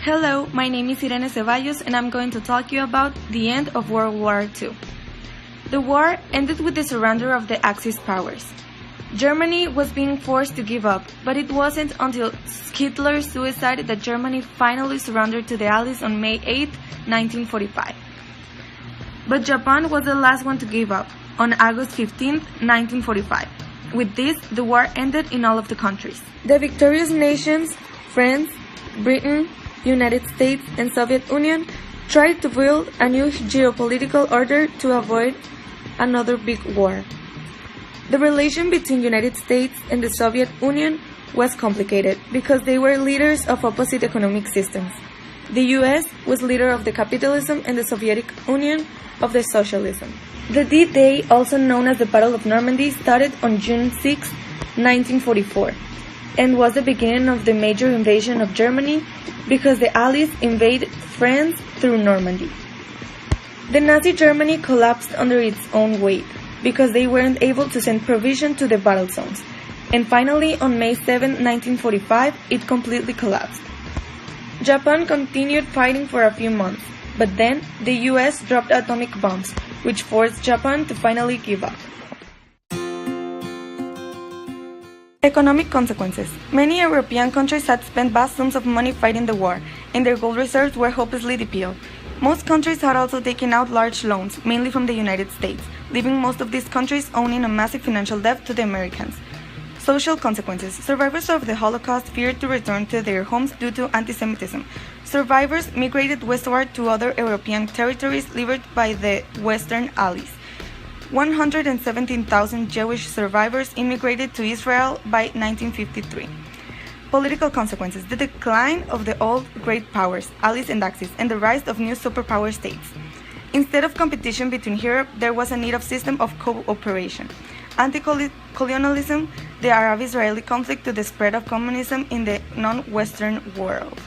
Hello, my name is Irene Ceballos and I'm going to talk you about the end of World War II. The war ended with the surrender of the Axis powers. Germany was being forced to give up, but it wasn't until Hitler's suicide that Germany finally surrendered to the Allies on May 8, 1945. But Japan was the last one to give up, on August 15, 1945. With this, the war ended in all of the countries. The victorious nations, France, Britain, United States, and Soviet Union tried to build a new geopolitical order to avoid another big war. The relation between United States and the Soviet Union was complicated because they were leaders of opposite economic systems. The US was leader of the capitalism and the Soviet Union of the socialism. The D-Day, also known as the Battle of Normandy, started on June 6, 1944, and was the beginning of the major invasion of Germany because the Allies invaded France through Normandy. The Nazi Germany collapsed under its own weight because they weren't able to send provision to the battle zones, and finally on May 7, 1945, it completely collapsed. Japan continued fighting for a few months, but then the US dropped atomic bombs, which forced Japan to finally give up. Economic consequences. Many European countries had spent vast sums of money fighting the war, and their gold reserves were hopelessly depleted. Most countries had also taken out large loans, mainly from the United States, leaving most of these countries owing a massive financial debt to the Americans. Social consequences. Survivors of the Holocaust feared to return to their homes due to anti-Semitism. Survivors migrated westward to other European territories liberted by the Western Allies. 117,000 Jewish survivors immigrated to Israel by 1953. Political consequences. The decline of the old great powers, Allies and Axis, and the rise of new superpower states. Instead of competition between Europe, there was a need of system of cooperation. Anti-colonialism, the Arab-Israeli conflict to the spread of communism in the non-Western world.